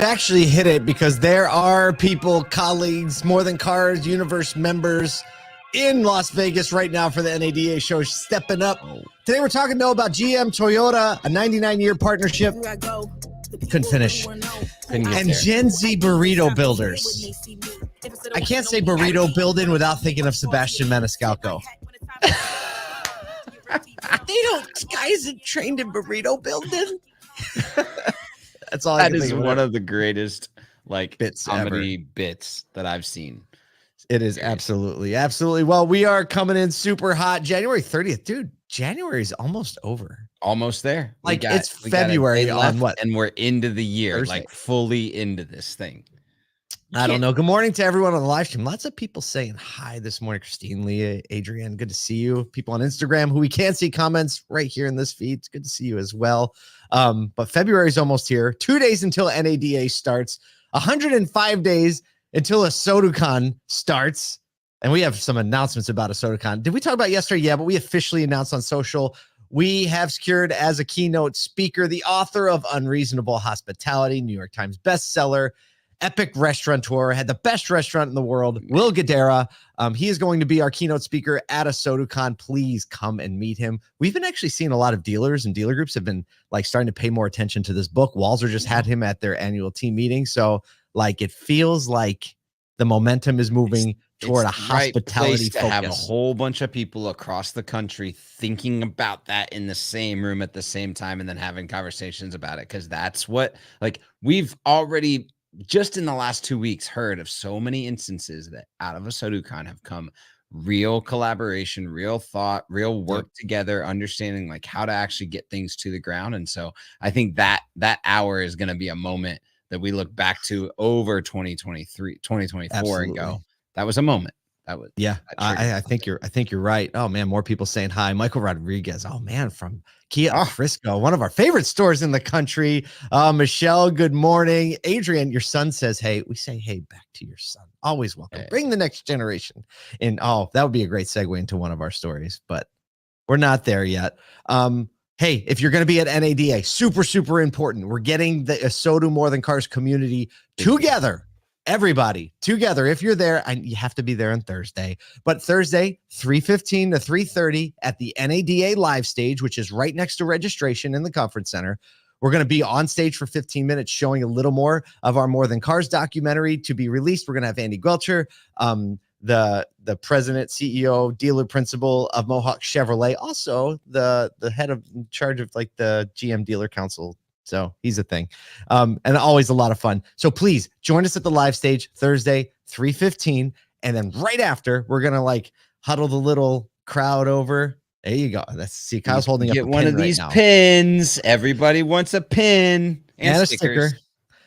actually hit it because there are people, colleagues, More Than Cars Universe members in Las Vegas right now for the NADA show stepping up. Today we're talking about GM Toyota, a 99-year partnership. Couldn't finish. And Gen Z burrito builders. I can't say burrito building without thinking of Sebastian Maniscalco. Guys that trained in burrito building. That's all. That is one of the greatest comedy bits that I've seen. It is absolutely. Well, we are coming in super hot. January 30th, dude. January is almost over. Almost there. It's February on what? And we're into the year, Thursday. Fully into this thing. I don't know. Good morning to everyone on the live stream. Lots of people saying hi this morning. Christine, Leah, Adrienne, good to see you. People on Instagram who we can't see comments right here in this feed. It's good to see you as well. But February is almost here. 2 days until NADA starts. 105 days until ASOTU CON starts. And we have some announcements about ASOTU CON. Did we talk about yesterday? Yeah, but we officially announced on social. We have secured as a keynote speaker the author of Unreasonable Hospitality, New York Times bestseller, epic restaurateur, had the best restaurant in the world, Will Guidara. He is going to be our keynote speaker at ASOTU CON. Please come and meet him. We've been actually seeing a lot of dealers and dealer groups have been starting to pay more attention to this book. Walzer just had him at their annual team meeting. So it feels like the momentum is moving toward a hospitality focus. To have a whole bunch of people across the country thinking about that in the same room at the same time and then having conversations about it. Because that's what we've already just in the last 2 weeks heard of so many instances that out of ASOTU CON have come real collaboration, real thought, real work together, understanding how to actually get things to the ground. And so I think that hour is going to be a moment that we look back to over 2024 Absolutely. And go, that was a moment. That was, I think you're right. Oh man, more people saying hi. Michael Rodriguez. Oh man, from Kia Frisco, one of our favorite stores in the country. Michelle, good morning. Adrian, your son says, hey, we say, hey, back to your son. Always welcome. Hey. Bring the next generation in. Oh, that would be a great segue into one of our stories, but we're not there yet. Hey, if you're going to be at NADA, super, super important. We're getting the ASOTU More Than Cars community together. Everybody together. If you're there, you have to be there on Thursday. But Thursday, 3:15 to 3:30 at the NADA live stage, which is right next to registration in the conference center. We're going to be on stage for 15 minutes showing a little more of our More Than Cars documentary to be released. We're going to have Andy Guelcher, the president, CEO, dealer principal of Mohawk Chevrolet, also the head of in charge of the GM dealer council. So he's a thing. And always a lot of fun. So please join us at the live stage Thursday, 3:15. And then right after, we're going to huddle the little crowd over. There you go. See, Kyle's holding up a one pin of these right now. pins. Everybody wants a pin and a sticker.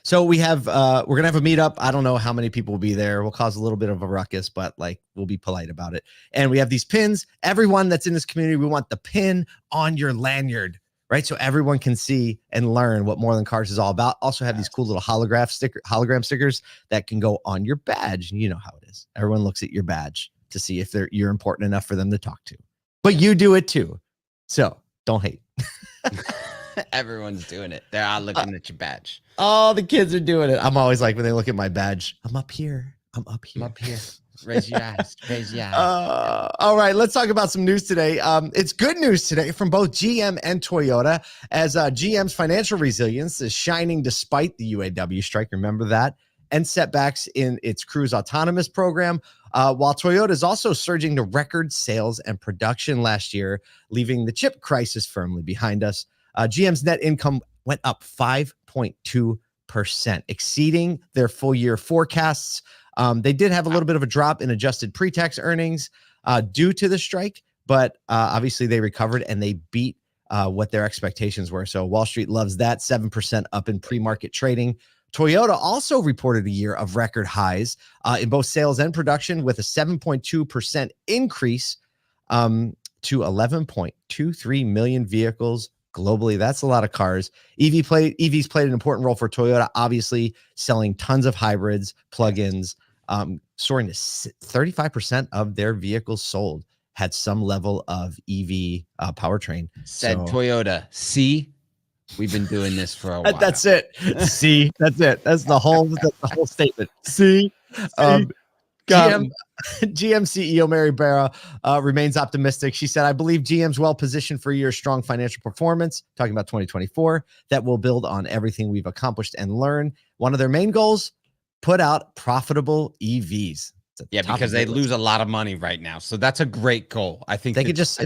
So we have, we're going to have a meetup. I don't know how many people will be there. We'll cause a little bit of a ruckus, but we'll be polite about it. And we have these pins. Everyone that's in this community, we want the pin on your lanyard. Right, so everyone can see and learn what More Than Cars is all about. Also have these cool little hologram stickers that can go on your badge. You know how it is. Everyone looks at your badge to see if you're important enough for them to talk to. But you do it too. So don't hate. Everyone's doing it. They're all looking at your badge. All the kids are doing it. I'm always when they look at my badge, I'm up here. I'm up here. I'm up here. Raise your eyes. Raise your eyes. All right, let's talk about some news today. It's good news today from both GM and Toyota, as GM's financial resilience is shining despite the UAW strike. Remember that? And setbacks in its Cruise autonomous program, while Toyota is also surging to record sales and production last year, leaving the chip crisis firmly behind us. GM's net income went up 5.2%, exceeding their full year forecasts. They did have a little bit of a drop in adjusted pre-tax earnings due to the strike, but obviously they recovered and they beat what their expectations were. So Wall Street loves that. 7% up in pre-market trading. Toyota also reported a year of record highs in both sales and production, with a 7.2% increase to 11.23 million vehicles globally. That's a lot of cars. EVs played an important role for Toyota, obviously selling tons of hybrids, plug-ins, soaring to 35% of their vehicles sold had some level of EV powertrain. Said Toyota, see, We've been doing this for a while. That's it. See, that's it. That's the whole statement. See, GM CEO Mary Barra remains optimistic. She said, I believe GM's well positioned for a year's strong financial performance, talking about 2024, that will build on everything we've accomplished and learn. One of their main goals, put out profitable EVs. Yeah, because they lose a lot of money right now. So that's a great goal. I think they could just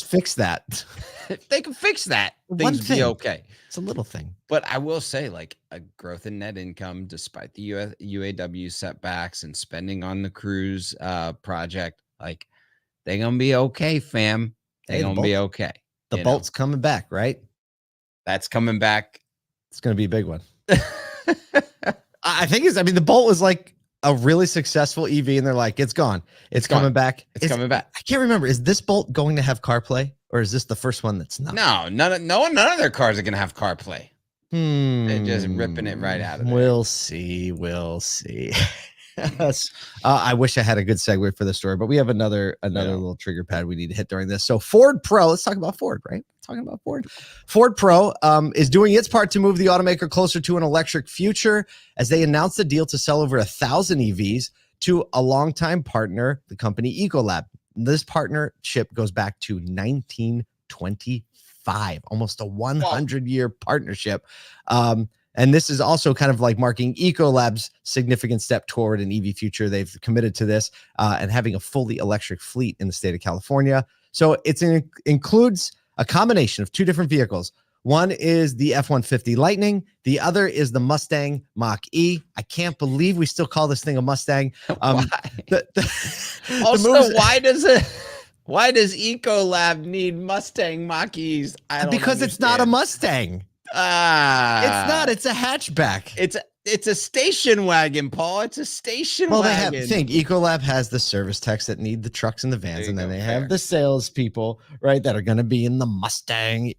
fix that. If they can fix that, One things thing. be okay. It's a little thing. But I will say, like, a growth in net income, despite the UAW setbacks and spending on the cruise project, like, they're gonna be okay, fam. They're gonna be okay. The Bolt's coming back, right? That's coming back. It's gonna be a big one. I think the Bolt was like a really successful EV, and they're like, it's gone. It's coming back. It's coming back. I can't remember. Is this Bolt going to have CarPlay, or is this the first one that's not? No, none of their cars are gonna have CarPlay. They're just ripping it right out of there. We'll see. I wish I had a good segue for the story, but we have another little trigger pad we need to hit during this. So Ford Pro, let's talk about Ford, right? Talking about Ford. Ford Pro is doing its part to move the automaker closer to an electric future as they announced a deal to sell over 1,000 EVs to a longtime partner, the company Ecolab. This partnership goes back to 1925, almost a 100-year partnership. And this is also kind of like marking Ecolab's significant step toward an EV future. They've committed to this and having a fully electric fleet in the state of California. So it includes a combination of two different vehicles. One is the F-150 Lightning. The other is the Mustang Mach-E. I can't believe we still call this thing a Mustang. Why? Why does Ecolab need Mustang Mach-E's? Because it's not a Mustang. It's not. It's a hatchback. It's a station wagon, Paul. It's a station wagon. Ecolab has the service techs that need the trucks and the vans, and then they have the salespeople, right, that are going to be in the Mustang,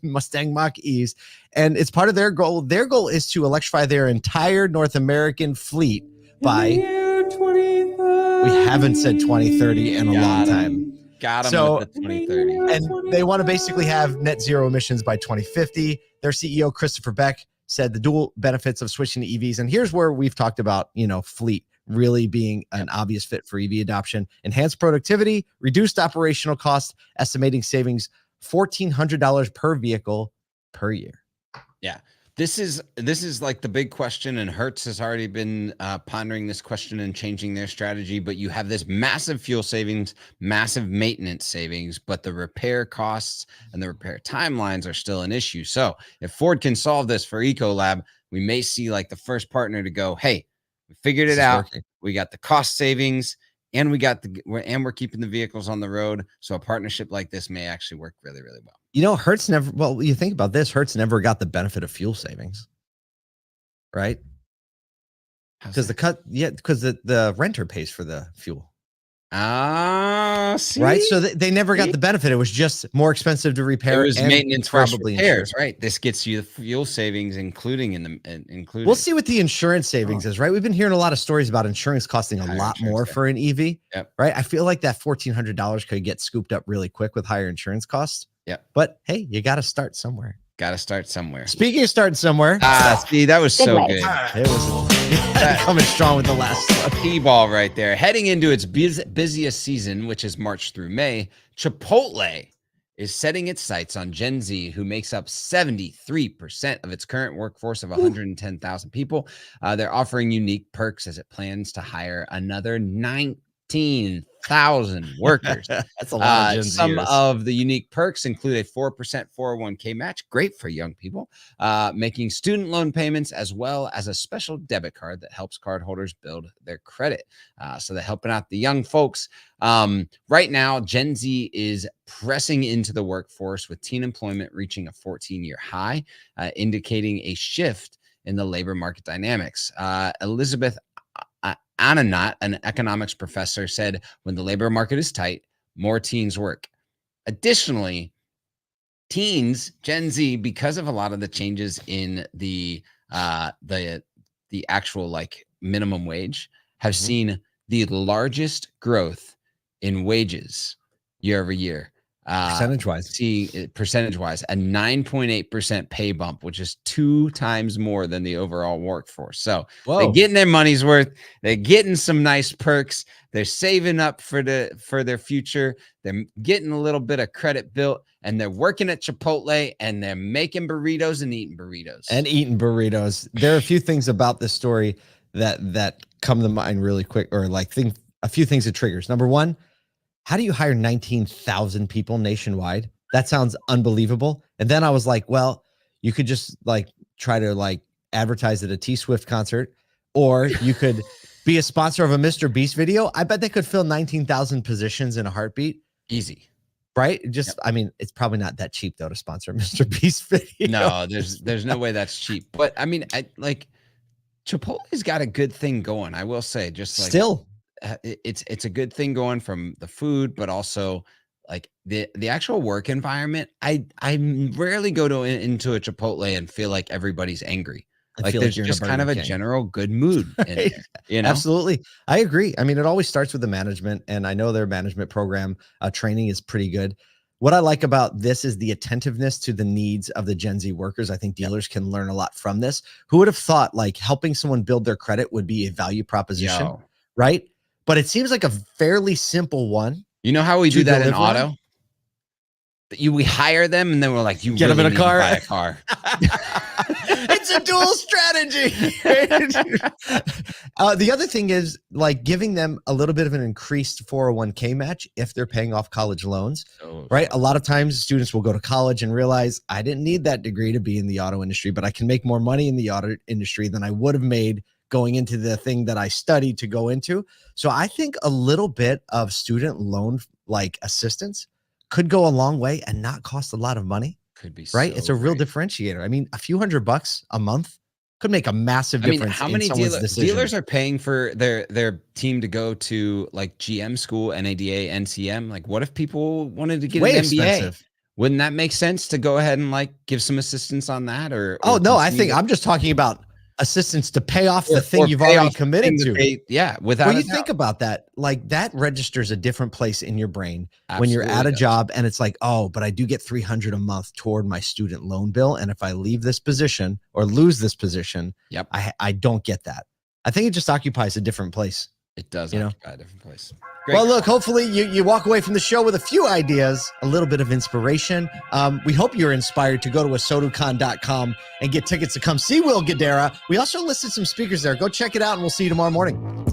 Mustang Mach-E's, and it's part of their goal. Their goal is to electrify their entire North American fleet by year 2030. We haven't said 2030 in a long time. Got them with the 2030. And they want to basically have net zero emissions by 2050. Their CEO, Christopher Beck, said the dual benefits of switching to EVs. And here's where we've talked about, fleet really being an obvious fit for EV adoption. Enhanced productivity, reduced operational costs, estimating savings $1,400 per vehicle per year. Yeah. This is like the big question, and Hertz has already been pondering this question and changing their strategy. But you have this massive fuel savings, massive maintenance savings, but the repair costs and the repair timelines are still an issue. So if Ford can solve this for Ecolab, we may see like the first partner to go, hey, we figured it out. We got the cost savings, and we're keeping the vehicles on the road. So a partnership like this may actually work really, really well. Hertz never, you think about this, Hertz never got the benefit of fuel savings, right? Because the renter pays for the fuel. See? Right. So they never got the benefit. It was just more expensive to repair. It was maintenance versus repairs, insured. right? This gets you the fuel savings, including. We'll see what the insurance savings is, right? We've been hearing a lot of stories about insurance costing a lot more for an EV, right? I feel like that $1,400 could get scooped up really quick with higher insurance costs. Yeah. But hey, you got to start somewhere. Speaking of starting somewhere. See, that was so good. It was coming strong with the last P-ball right there. Heading into its busiest season, which is March through May, Chipotle is setting its sights on Gen Z, who makes up 73% of its current workforce of 110,000 people. They're offering unique perks as it plans to hire another 19,000 workers. That's a lot of Gen Zers. Some of the unique perks include a 4% 401k match, great for young people, making student loan payments, as well as a special debit card that helps cardholders build their credit. So they're helping out the young folks. Right now, Gen Z is pressing into the workforce, with teen employment reaching a 14-year high, indicating a shift in the labor market dynamics. Elizabeth Ananot, an economics professor, said when the labor market is tight, more teens work. Additionally, teens, Gen Z, because of a lot of the changes in the actual like minimum wage, have seen the largest growth in wages year over year. Percentage-wise. See percentage-wise, a 9.8% pay bump, which is 2 times more than the overall workforce. So they're getting their money's worth. They're getting some nice perks. They're saving up for their future. They're getting a little bit of credit built, and they're working at Chipotle, and they're making burritos and eating burritos. There are a few things about this story that come to mind really quick, or like a few things it triggers. Number one, how do you hire 19,000 people nationwide? That sounds unbelievable. And then I was like, well, you could just like try to like advertise at a T Swift concert, or you could be a sponsor of a Mr. Beast video. I bet they could fill 19,000 positions in a heartbeat. Easy. Right? Just, I mean, it's probably not that cheap though to sponsor a Mr. Beast video. No, there's no way that's cheap. But I mean, Chipotle's got a good thing going. I will say, just like still, it's a good thing going from the food, but also like the actual work environment. I rarely go into a Chipotle and feel like everybody's angry. Like there's just kind of a general good mood in there, you know? Absolutely. I agree. I mean, it always starts with the management, and I know their management program training is pretty good. What I like about this is the attentiveness to the needs of the Gen Z workers. I think dealers can learn a lot from this. Who would have thought like helping someone build their credit would be a value proposition, right? But it seems like a fairly simple one. You know how we do that in auto? We hire them, and then we're like, you get them in a car. Buy a car. It's a dual strategy. The other thing is like giving them a little bit of an increased 401k match if they're paying off college loans, right? A lot of times students will go to college and realize I didn't need that degree to be in the auto industry, but I can make more money in the auto industry than I would have made going into the thing that I studied to go into. So I think a little bit of student loan like assistance could go a long way and not cost a lot of money. Could be right. So it's a real differentiator. I mean, a few $100 a month could make a massive difference. How many dealers are paying for their team to go to like GM school, NADA, NCM? Like, what if people wanted to get an MBA? Expensive. Wouldn't that make sense to go ahead and like give some assistance on that? Or no, I think I'm just talking about assistance to pay off the thing you've already committed to. Without when you think about that, like that registers a different place in your brain when you're at a job, and it's like, oh, but I do get $300 a month toward my student loan bill, and if I leave this position or lose this position, I don't get that. I think it just occupies a different place. It does occupy a different place. Great. Well, look, hopefully you walk away from the show with a few ideas, a little bit of inspiration. We hope you're inspired to go to ASOTUCON.com and get tickets to come see Will Guidara. We also listed some speakers there. Go check it out, and we'll see you tomorrow morning.